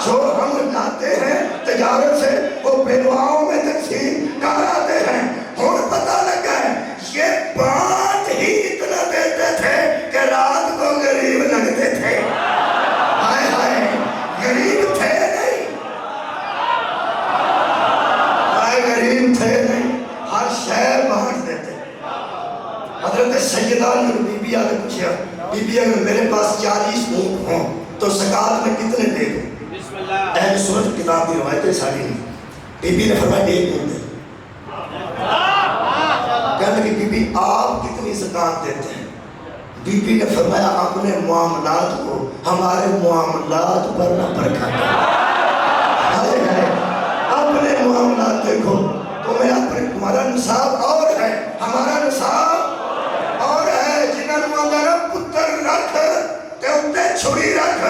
جو ہم لاتے ہیں تجارت سے وہ بیواؤں میں تقسیم کراتے ہیں اور پتہ لگا ہے یہ بانٹ ہی اتنا دیتے تھے کہ رات کو غریب لگتے تھے ہائے ہائے غریب تھے نہیں غریب تھے نہیں ہر شہر بانٹ دیتے حضرت سیدہ بی بی آگے پوچھا بی بی اگر میرے پاس 40 اونٹ ہوں تو زکاة میں کتنے دے دوں اہل سنت کتاب کی روایتیں ساری نہیں بی بی نے فرمایا 1 اونٹ دے کہنے کہ بی بی آپ کتنی زکاة دیتے ہیں بی بی نے فرمایا اپنے معاملات کو ہمارے معاملات پر نہ پرکھا اپنے معاملات دیکھو تمہیں اپنے تمہارا نصاب اور ہے ہمارا نصاب اور ہے جنہوں نے اندر پتر رکھ تے اتے چھری رکھ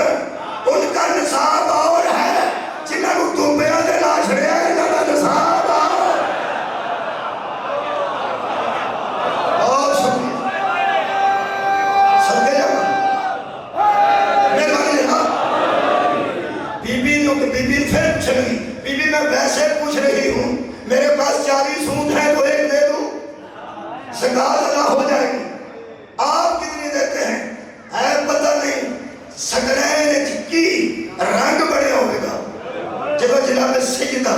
ان کا نصاب اور ہے جنہوں نے دوبیاں دے لاش رہے ہیں انہوں کا نصاب اور شکریہ سب کے جمع مہربانی جناب بی بی پھر پوچھ رہی بی بی میں ویسے پوچھ رہی ہوں میرے پاس 40 اونٹ ہیں تو 1 دے دوں زکاة ادا ہو جائے گی آپ کتنی دیتے ہیں ہے پتہ نہیں سگرین چکی رنگ بڑے ہوئے گا جب جناب سیدہ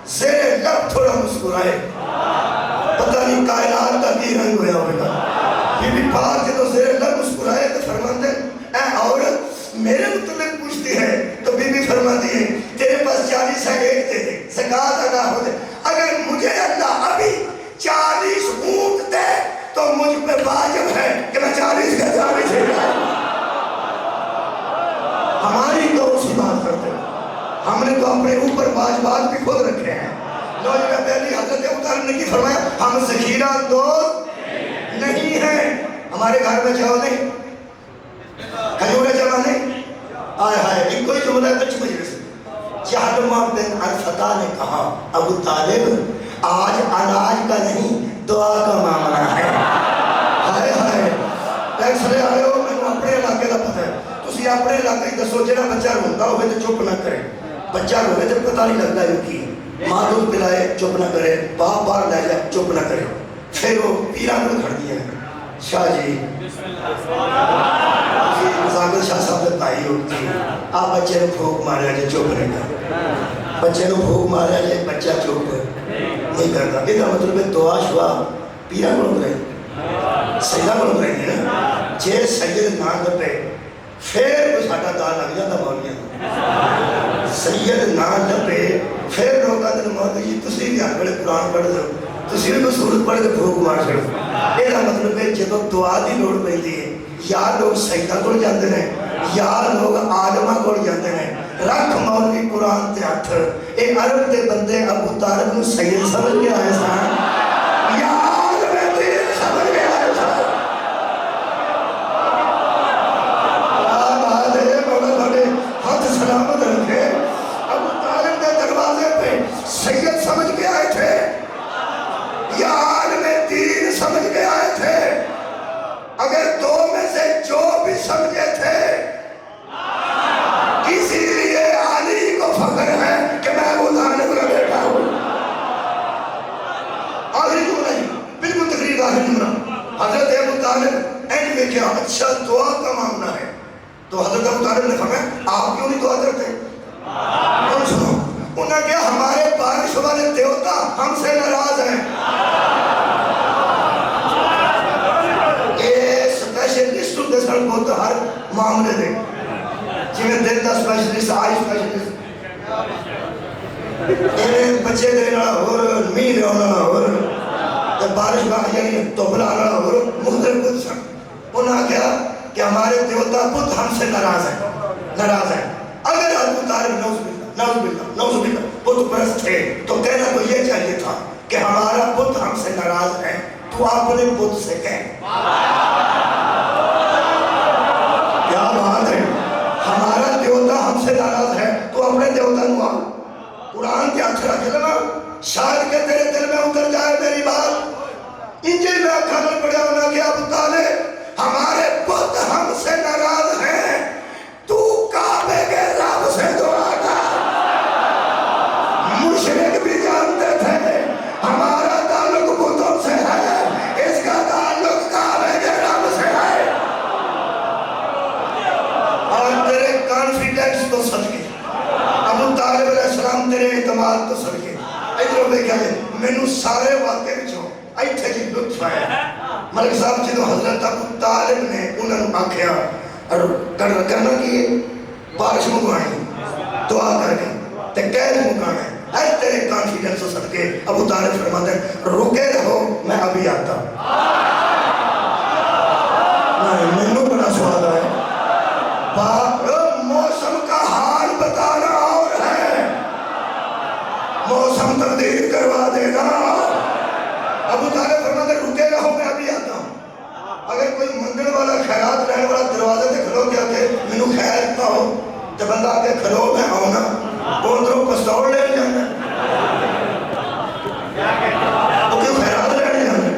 زیر لب تھوڑا مسکرائے پتہ نہیں کائنات کا کی رنگ ہویا ہوئے گا بی بی پاک جب زیر لب مسکرائے تو فرماتے اے عورت میرے متعلق پوچھتی ہے تو بی بی فرماتی ہے تیرے پاس 40 ہے 1 دے دے زکاة ادا ہو جائے اگر مجھے اللہ ابھی 40 اونٹ دے تو مجھ پہ واجب ہے کہ میں 40 کا 40 ہے ہماری تو اسی بات کرتے ہیں ہم نے تو اپنے اوپر واجبات بھی خود رکھے ہیں نوجہ پہلی حضرت ابو طالب نے کی فرمایا ہم ذخیرہ اندوز نہیں ہیں ہمارے گھر میں جاؤ نہیں کھجورے جمع نہیں آئے ہائے ایک کوئی جملہ کچھ مجلس جہلمہ بن عرفتا نے کہا ابو طالب آج علاج کا نہیں دعا کا معاملہ ہے ہائے ہائے ایک سرے آئے ہو میں اپنے علاقے کا پتہ ہے تسی اپنے علاقے کی دسو جنہ بچہ روتا ہوئے تو چپ نہ کرے بچہ روئے تو پتہ نہیں لگتا ہے کی ماں دودھ پلائے چپ نہ کرے باپ بار لے جائے چپ نہ کرے پھر وہ پیران کو کھڑ دیا شاہ جی مزاقل شاہ صاحب نے پائی ہوتی آپ بچے نے بھوک مارا جائے چپ نہیں کر بچے نے بھوک مارا جائے بچہ چپ نہیں کرتا یہ مطلب ہے دعا شعا پیران کو رہے سجدہ کو رہے ہیں جے سید نہ لبے پھر ساڈا دا لگ جاتا مولویاں سید نہ لبے پھر لوگ آدھے مولوی جی تسی بھی ہر ویلے قرآن پڑھ دو تسی بھی کوئی سورت پڑھ کے بھوک مار چھڑو یہ مطلب ہے جب دعا دی لوڑ پیندی ہے یا لوگ سجدہ کول جاندے نے یا لوگ عالماں کول جاندے نے رکھ مولوی قرآن تے ہتھ اے عرب دے بندے ابو طالب نو سید سمجھ کے آئے سن یا عالم دین سمجھ کے آئے سن آباد ہے مولا بڑے ہاتھ سلامت رکھے ابو طالب دے دروازے پہ سید سمجھ کے آئے تھے یا عالم دین سمجھ کے آئے تھے اگر دو میں سے جو بھی سمجھے تھے اسی لیے علی کو فخر ہے کہ میں ابو طالب کا بیٹا ہوں آخری جملہ نہیں بالکل تقریر آخری جملہ حضرت ابو طالب اینڈ میں کیا اچھا دعا کا معاملہ ہے تو حضرت ابو طالب نے فرمایا آپ کیوں نہیں دعا کرتے کون سنو انہوں نے کہا ہمارے بارش والے دیوتا ہم سے ناراض ہیں اسپیشلسٹ ہوتے سڑک ہوتا ہر معاملے دے جنہیں دل دا اسپیشلسٹ آئی اسپیشلسٹ انہیں بچے دینا اور میر ہونا اور بارش کا یعنی توبلا آنا اور مختلف بدھ سن انہوں نے کہا کہ ہمارے دیوتا بدھ ہم سے ناراض ہیں اگر ابو طالب نوز باللہ بدھ پرست تھے تو کہنا تو یہ چاہیے تھا کہ ہمارا بدھ ہم سے ناراض ہے تو اپنے بدھ سے کہیں کیا بات ہے ہمارا دیوتا ہم سے ناراض ہے تو اپنے دیوتا نو قرآن کے ہاتھ رکھ لینا شاید کہ تیرے دل میں اتر جائے میری بات انجیل میں کھانا پڑا ہونا کہ ابو طالب ہمارے بدھ ہم سے ناراض ہیں تو کعبے کے رب سے دعا کر مشرک بھی جانتے تھے ہمارا تعلق بتوں سے ہے اس کا تعلق کعبے کے رب سے ہے اور تیرے کانفیڈنس تو صدقے ابو طالب علیہ السلام تیرے اعتماد تو صدقے ادھر میں کیا ہے میں سارے واقعے بچوں ایتھے جی لطف آیا ملک صاحب جدو حضرت ابو طالب نے انہوں نے آکھیا اور کرنا کیے بارش مگوائیں دعا کر کے تے قید مکانا ہے اے تیرے کانفیڈنس ہو صدقے ابو طالب فرماتے ہیں رکے رہو میں ابھی آتا میں نے بڑا سوال ہے موسم کا حال بتانا اور ہے موسم تبدیل کروا دینا ابو طالب فرماتے ہیں رکے رہو میں ابھی آتا ہوں اگر کوئی منگل والا خیرات رہنے والا دروازے سے کھلو کیا کہ منو خیر پاؤ جب بندہ آگے کھلو میں آؤں کون دروں پستور لے جانا وہ کیوں خیرات رہنے جانا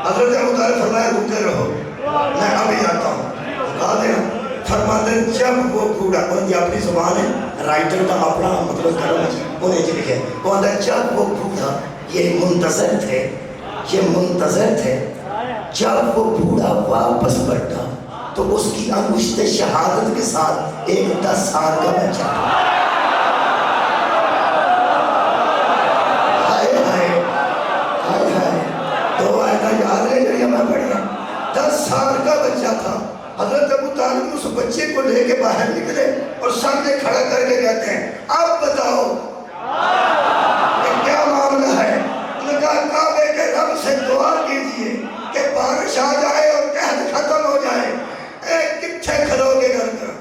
حضرت ابو طالب فرمایا رکے رہو میں ابھی آتا ہوں کہا دیا فرماتے ہیں جب وہ بوڑھا ان کی اپنی زبان ہے رائٹر کا اپنا مطلب کرو انہیں جی لکھے وہ اندر جب وہ بوڑھا یہ منتظر تھے جب وہ بوڑھا واپس پلٹا تو اس کی انگشت شہادت کے ساتھ ایک 10 سال کا بچہ تو آیتہ یاد ہے جو میں پڑھ رہا 10 سال کا بچہ تھا حضرت ابو طالب اس بچے کو لے کے باہر نکلے اور سامنے کھڑا کر کے کہتے ہیں اب بتاؤ کہ کیا معاملہ ہے انہوں نے کہا کعبے کے رب سے دعا کیجئے کہ بارش آ جائے اور قحط ختم ہو جائے اے کتھے کھلو گے گھر کا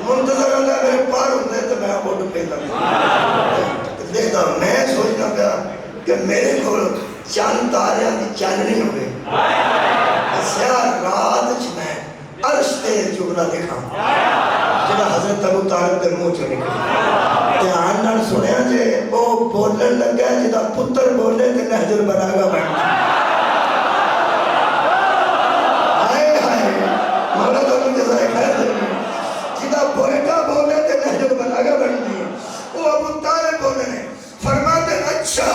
منتظر اللہ میرے پار ہوتے ہیں تو میں اٹھ پہلا دیکھتا ہوں میں سوچنا پیا کہ میرے کو چاند تاریاں کی چاندنی ہو گئی رات میں عرش تے جملہ لکھا جنہا حضرت ابو طالب دے منہ چو نکلا دھیان نال سنیا جے وہ بولن لگا ہے جدا پتر بولے تے نہج البلاغہ بن ہائے ہائے مولا تو ان جزائے خیر دے جدا بیٹا بولے تے نہج البلاغہ بن دی وہ ابو طالب بولے نے فرماتے اچھا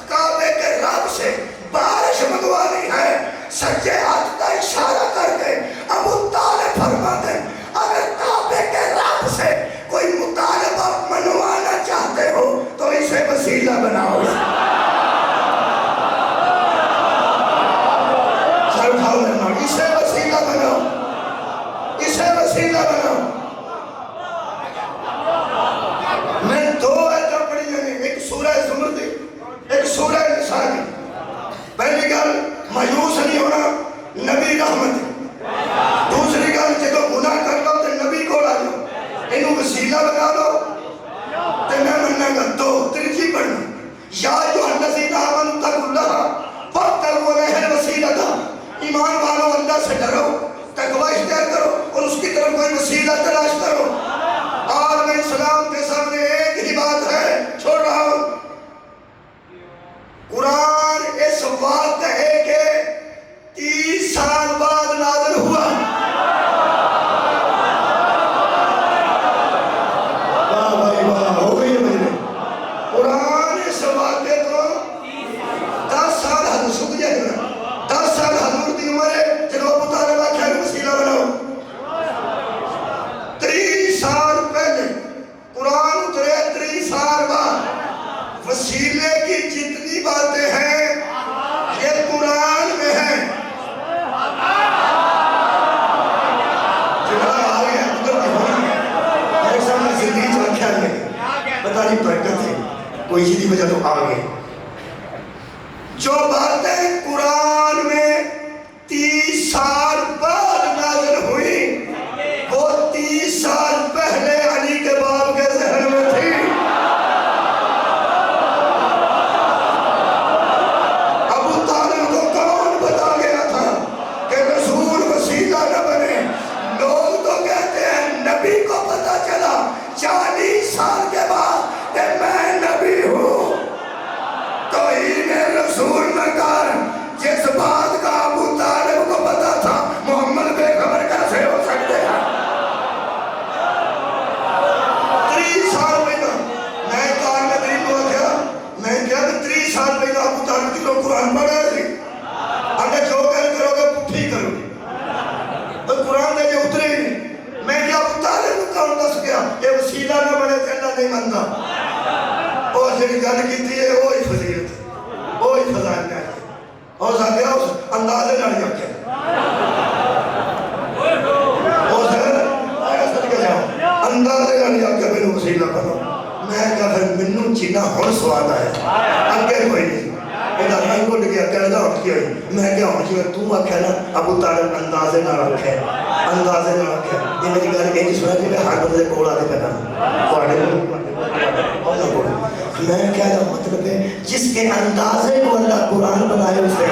کعبے کے رب سے بارش منگوانی ہے سچے ہاتھ کا اشارہ کر کے ابو طالب فرماتے ہیں اگر کعبے کے رب سے کوئی مطالبہ منوانا چاہتے ہو تو اسے وسیلہ بناؤ سر اٹھاؤ اسے گا دو ترجیح پڑھنا یا ایھا الذین آمنوا اتقوا اللہ وابتغوا الیہ الوسیلۃ ایمان والو اللہ سے ڈرو تقوی اختیار کرو اور اس کی طرف کوئی وسیلہ تلاش کرو عالم اسلام کے سامنے ایک ہی بات ہے چھوڑ رہا ہوں قرآن اس واقعے کے 30 سال بعد نازل ہوا قرآن اس واقعے کو 10 سال حضور شکر جائے گا 10 سال حضور دی عمر ہے جنہوں ابو طالب خیر وسیلہ بناؤ 30 سال پہلے قرآن اترے 30 سال بعد وسیلے کی جتنی باتیں ہیں یہ قرآن میں ہیں جنہاں آگے ادھر کی ہوئی ہے ایک سامنے زندگی چاہ خیال میں پتہ نہیں برکت ہے کوئی اسی وجہ تو آگے جو باتیں قرآن میں 30 سال بعد نازل ہوئی وہ 30 سال پہلے علی کے باپ کے ذہن میں تھی ابو طالب کو کون بتا گیا تھا کہ رسول وسیلہ نہ بنے لوگ تو کہتے ہیں نبی کو پتا چلا 40 سال کے بعد کہ میں نبی ہوں توہین رسول نہ کر جس بات کا ابو طالب کو پتا تھا محمد بے خبر کیسے ہو سکتے ہیں 30 سال پہلا میں کار میں دلیل ہوا کیا میں کیا کہ 30 سال پہلا ابو طالب کی لوگ قرآن پڑھ رہے تھے اگر جو کرو گے پٹھی کرو گے قرآن دے جو اترے ہی نہیں میں کیا ابو طالب کو کون دس گیا یہ وسیلہ نہ بنے تو اللہ نہیں مانتا اور جنہی گل کی تھی ہے وہی فضیلت وہی فضائل ہے اور ساتھ گیا اس اندازے نہ لیا کیا اور ساتھ گیا اندازے نہ لیا کیا میں وسیلہ بنا میں کہا پھر منوں چینا ہون سواد آیا اگر کوئی نہیں ایڈا میں کو لگیا کہنا ہوں کیا میں کیا ہوں جو تو آکھا نا ابو طالب اندازے نہ رکھے اندازے نہ رکھے یہ میری گھر ایک سنا جی میں ہر بندے کوڑا دے پیدا میں کیا جا مطلب ہے جس کے اندازے کو اللہ قرآن بنائے اس سے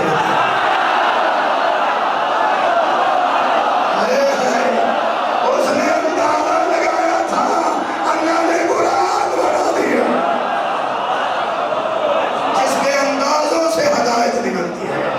اس نے اندازہ لگایا تھا اللہ نے قرآن بنا دیا جس کے اندازوں سے ہدایت نکلتی ہے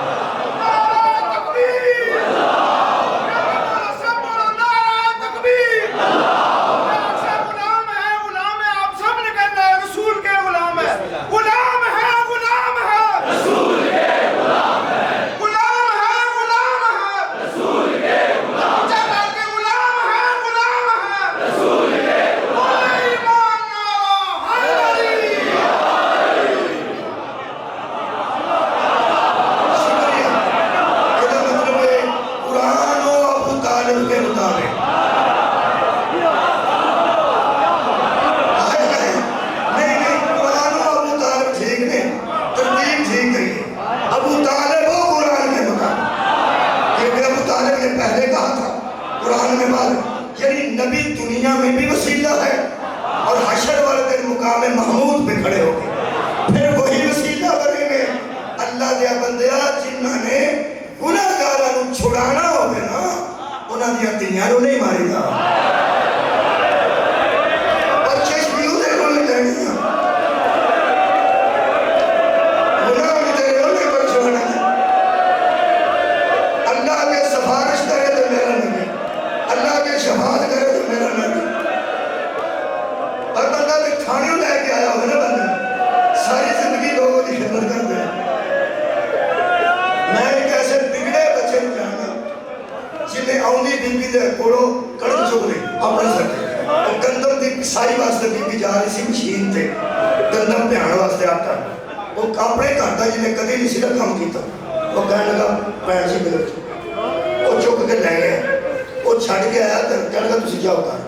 محمود پہ کھڑے ہو گئے پھر وہی وسیلہ بنے گے اللہ دیا بندیا جنہوں نے گناہگاراں نوں چھڑانا ہوگا نا انہاں دیا دنیا نوں نہیں مارے گا بچے شبیو دے نوں نہیں لینی گناہ بھی تیرے ہونے پر چھوڑنا اللہ کے سفارش کرے تو میرا نبی اللہ کے شفاعت کرے تو میرا نبی اور بندہ بھی کھانیوں لے کے آیا ہوگا نا بندہ ساری زندگی لوگوں کی خدمت کر دے میں ایک ایسے بگڑے بچے کو جاننا جنہیں آؤنی بی بی دے کوڑو کڑک چک لے اپنے سکتے اور گندم دی پسائی واسطے بی بی جا رہی سی مشین تے گندم پہ آنے واسطے آتا وہ اپنے کھاتا جنہیں کدھی نہیں سیدھا کام کیتا وہ کہنے لگا پین سی ملے وہ چک کے لے گئے وہ چھڑ کے آیا کہنے لگا تسی کیا ہوتا ہے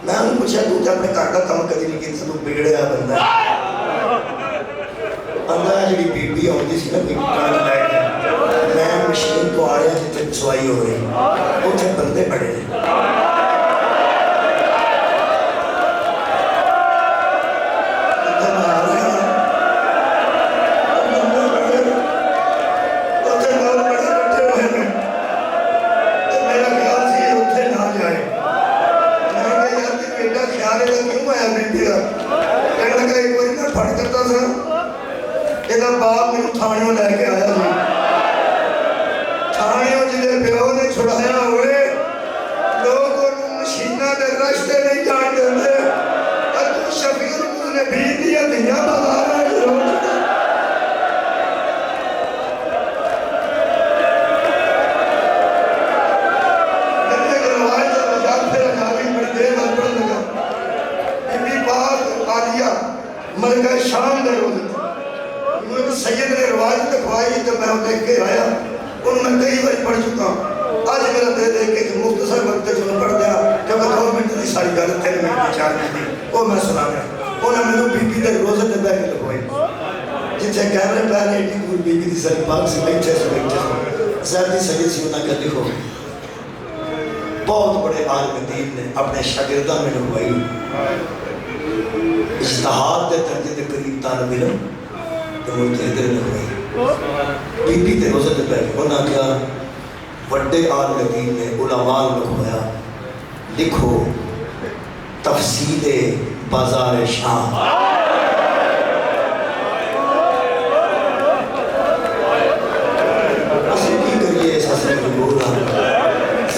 میں انہوں نے پوچھا تو اپنے گھر کا کام کدی نہیں کیتا تو بگڑیا بندہ بندہ جڑی بی بی آتی سی نا بی کان لے گیا میں مشین تو آ رہا جتنے سوائی ہو رہی اتنے بندے بڑے ہیں یہ باپ میرے تھانیوں لے کے آیا جی تھانیوں جنہیں پیو نے چھڑایا ہوئے لوگ انہوں مشینہ دے رشتے نہیں جان دے اور تو شفیر اس نے بھی دیا دیا بازار ہے ضرور ملکہ شام دے روزے تھے سید نے رواج دکھوائی تو میں دیکھ کے آیا ان میں کئی بار پڑھ چکا ہوں آج میرا دے دے کے مختصر وقت جو پڑھ دیا کیونکہ 2 منٹ کی ساری گل 3 منٹ کی 4 منٹ کی وہ میں سنا گیا انہوں نے بی بی دے روزے تے بیٹھ کے لکھوائی جتنے کیمرے پہ نے ایڈی پور بی بی دی ساری پاک سے بیٹھے زیادہ سید سی انہوں نے کہا دیکھو بہت بڑے عالم دین نے اپنے شاگردہ میں لکھوائی اجتہاد دے درجے دے قریب طالب علم تو ملتے ادھر لکھوائی بی بی تے روزے تے بیٹھ انہاں کیا وڈے عالم دین نے علماء لکھوایا لکھو تفصیل بازار شام اسی کی کریے اس حسن کی بولا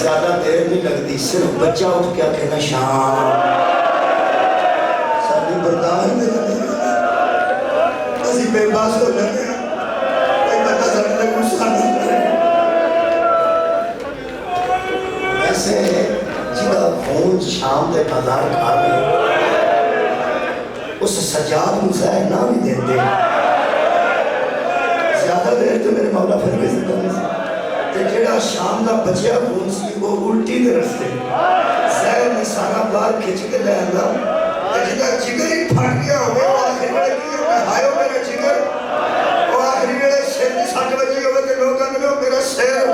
زیادہ دیر نہیں لگتی صرف بچہ اٹھ کیا کہنا شام برداشت نہیں کرتے اسی بے باس ہو جاتے ہیں کوئی بندہ سڑنے غصہ نہیں کرے ایسے جگہ خون شام دے بازار کھا گئے اس سجاد مزاح نہ بھی دیتے زیادہ دیر تو میرے مولا پھر بھی زندہ نہیں سی تے جڑا شام دا بچیا خون سی وہ الٹی دے رستے زہر نے سارا بار کھچ کے لے آندا جدہ جگر ہی پھٹ گیا ہوئے وہ آخری بڑے کی میں ہائیو میرا جگر وہ آخری بڑے شیر کی 7 بجے ہوئے تھے لوگ اندروں میرا سیر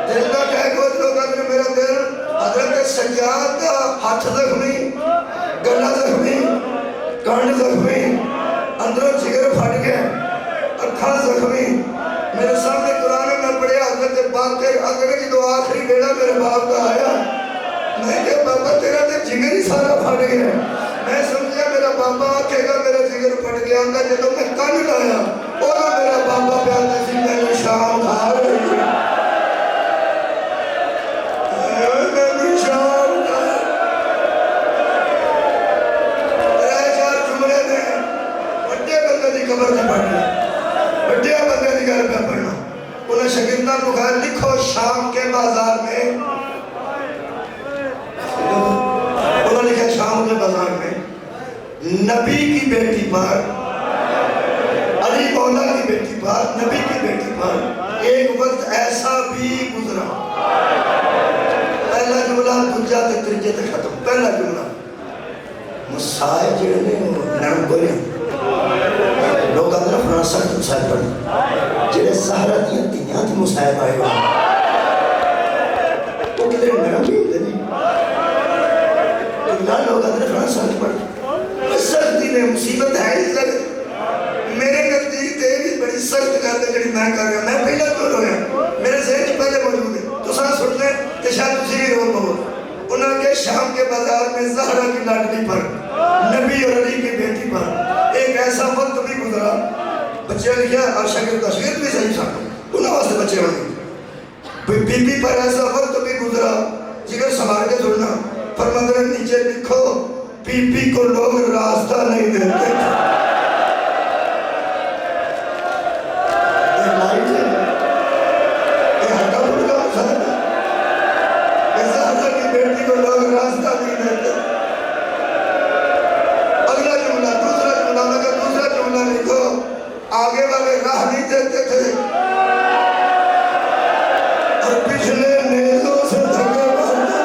دل کا کہہ گئے لوگ اندروں میرا دل حضرت سجاد کا ہاتھ زخمی گلہ زخمی کانڈ زخمی اندروں جگر پھٹ گیا اکھا زخمی میرے سامنے قرآن میں پڑھے حضرت باقر اگر جدو آخری بیڑا میرے باپ کا آیا میں کہ بابا تیرا تے جگر ہی سارا پھٹ گیا میں سمجھا میرا بابا آکھے گا میرا جگر پھٹ گیا اندر جدو میں کن لایا اوہ میرا بابا پیادا سی میں نے شام کھا رہی میں نے شام کھا رہے 4 جملے نے بڑے بندے دی قبر سے پڑھنا بڑے بندے دی گھر پہ پڑھنا انہیں شکردہ کو کہا لکھو شام کے بازار میں انہوں نے کہا شام کے بازار میں نبی کی بیٹی پر علی مولا کی بیٹی پر نبی کی بیٹی پر ایک وقت ایسا بھی گزرا پہلا جملہ دجا تے تریجے تے ختم پہلا جملہ مسائے جڑے نرم گولے لوگ اندر فرانا سخت مسائے پڑھیں جڑے سہرہ دیا تینیاں تھی مسائے آئے ہوئے وہ کدھر نرم بھی ہوتے نہیں نہ لوگ اندر فرانس سخت پڑھ سختی نے مصیبت ہے ہی سخت میرے نزدیک تے بھی بڑی سخت کر دے جڑی میں کر رہا میں پہلا تو رویا میرے ذہن چ پہلے موجود ہے تو ساتھ سن لیں کہ شاید تسی بھی رو پاؤ انہوں نے شام کے بازار میں زہرہ کی لاڈلی پر نبی اور علی کی بیٹی پر ایک ایسا وقت بھی گزرا بچے لکھا اور شاگرد بھی صحیح ساتھ انہوں واسطے بچے ہوئے بی بی پر ایسا وقت بھی گزرا جگر سنبھال کے سننا فرماندر نیچے لکھو بی بی کو لوگ راستہ نہیں دیتے یہ لائٹ ہے یہ ہٹا پھٹ کا مسائل ہے یہ زہرہ کی بیٹی کو لوگ راستہ نہیں دیتے اگلا جملہ دوسرا جملہ میں کہ دوسرا جملہ لکھو آگے والے راہ نہیں دیتے تھے اور پچھلے نیزوں سے دھکے مارتے